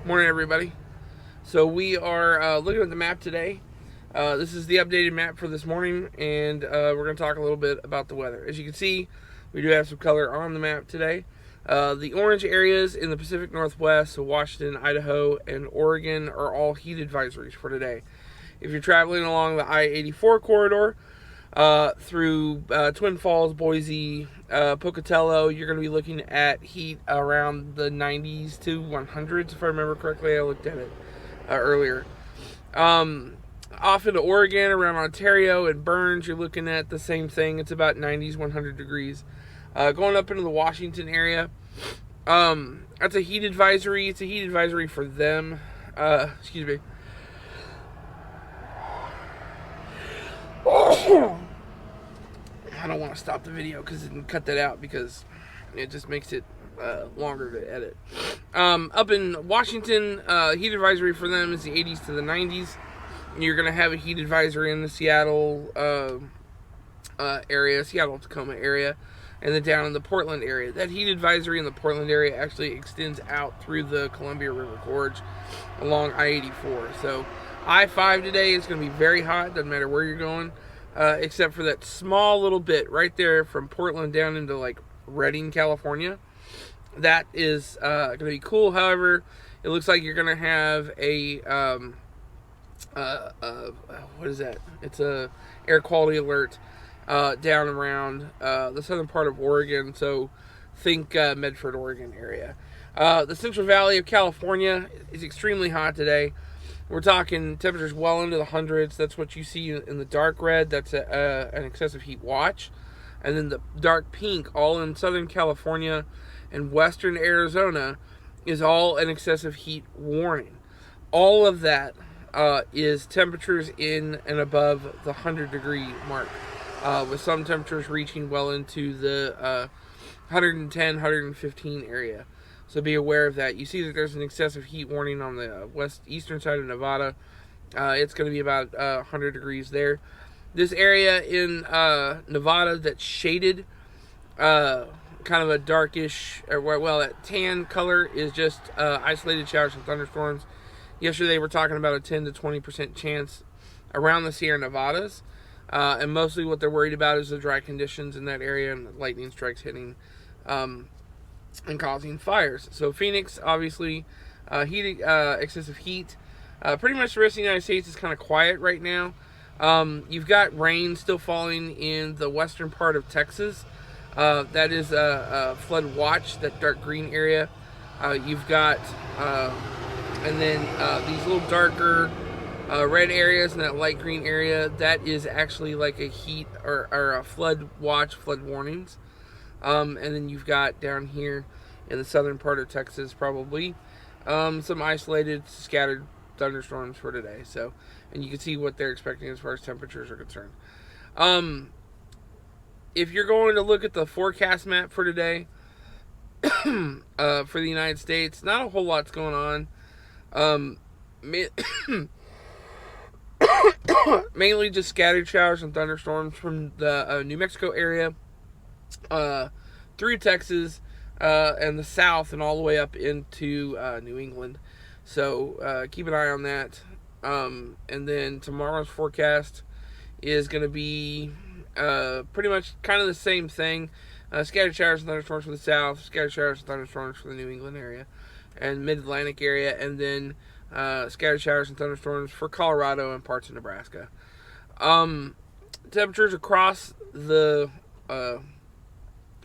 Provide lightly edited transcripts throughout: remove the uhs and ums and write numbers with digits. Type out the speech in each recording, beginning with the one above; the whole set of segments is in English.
Morning, everybody. So we are looking at the map today. This is the updated map for this morning, and we're going to talk a little bit about the weather. As you can see, we do have some color on the map today. The orange areas in the Pacific Northwest, so Washington, Idaho, and Oregon, are all heat advisories for today. If you're traveling along the I-84 corridor through Twin Falls, Boise, Pocatello, you're going to be looking at heat around the 90s to 100s, if I remember correctly. I looked at it earlier. Off into Oregon, around Ontario and Burns, you're looking at the same thing. It's about 90s, 100 degrees. Going up into the Washington area, that's a heat advisory. It's a heat advisory for them. Excuse me. I don't want to stop the video because it can cut that out because it just makes it longer to edit. Up in Washington, heat advisory for them is the 80s to the 90s. You're going to have a heat advisory in the Seattle area, Seattle-Tacoma area, and then down in the Portland area. That heat advisory in the Portland area actually extends out through the Columbia River Gorge along I-84. So I-5 today is going to be very hot, doesn't matter where you're going, except for that small little bit right there from Portland down into like Redding, California. That is going to be cool. However, it looks like you're going to have a what is that? It's a air quality alert down around the southern part of Oregon. So think Medford, Oregon area. The Central Valley of California is extremely hot today. We're talking temperatures well into the hundreds. That's what you see in the dark red. That's an excessive heat watch. And then the dark pink, all in Southern California and Western Arizona, is all an excessive heat warning. All of that is temperatures in and above the 100-degree mark, with some temperatures reaching well into the 110, 115 area. So be aware of that. You see that there's an excessive heat warning on the eastern side of Nevada. It's going to be about 100 degrees there. This area in Nevada that's shaded, kind of a darkish, that tan color is just isolated showers and thunderstorms. Yesterday we're talking about a 10 to 20% chance around the Sierra Nevadas. And mostly what they're worried about is the dry conditions in that area and the lightning strikes hitting and causing fires. So Phoenix, obviously, excessive heat. Pretty much the rest of the United States is kind of quiet right now. You've got rain still falling in the western part of Texas. That is a flood watch, that dark green area. You've got, and then these little darker red areas and that light green area, that is actually like a heat or a flood watch, flood warnings. And then you've got down here in the southern part of Texas probably some isolated scattered thunderstorms for today. So, and you can see what they're expecting as far as temperatures are concerned. If you're going to look at the forecast map for today for the United States, not a whole lot's going on. Mainly just scattered showers and thunderstorms from the New Mexico area through Texas and the south and all the way up into New England. So keep an eye on that. And then tomorrow's forecast is going to be pretty much kind of the same thing. Scattered showers and thunderstorms for the south, scattered showers and thunderstorms for the New England area and mid-Atlantic area, and then scattered showers and thunderstorms for Colorado and parts of Nebraska. Temperatures across the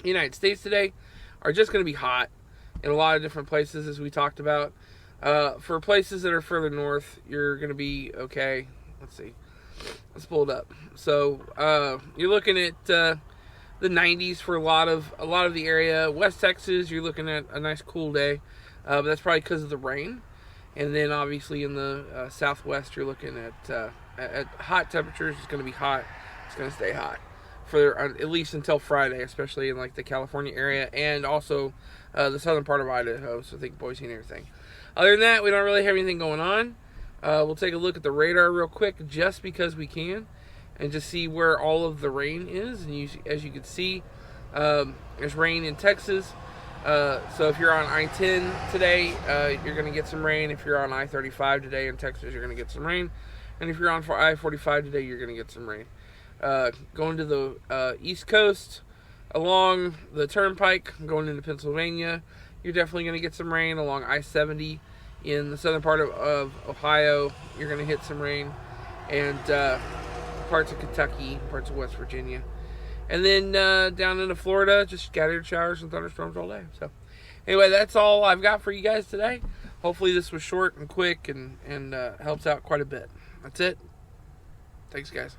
United States today are just going to be hot in a lot of different places, as we talked about. For places that are further north, you're going to be okay. Let's see. Let's pull it up. So you're looking at the 90s for a lot of the area. West Texas, you're looking at a nice cool day, but that's probably because of the rain. And then obviously in the southwest, you're looking at hot temperatures. It's going to be hot. It's going to stay hot for at least until Friday, especially in like the California area and also the southern part of Idaho. So think Boise and everything. Other than that, we don't really have anything going on. We'll take a look at the radar real quick, just because we can, and just see where all of the rain is. And as you can see, there's rain in Texas. So if you're on I-10 today, you're going to get some rain. If you're on I-35 today in Texas, you're going to get some rain. And if you're on I-45 today, you're going to get some rain. Going to the East Coast, along the Turnpike, going into Pennsylvania, you're definitely going to get some rain. Along I-70 in the southern part of Ohio, you're going to hit some rain. And parts of Kentucky, parts of West Virginia. And then down into Florida, just scattered showers and thunderstorms all day. So anyway, that's all I've got for you guys today. Hopefully this was short and quick and helps out quite a bit. That's it. Thanks, guys.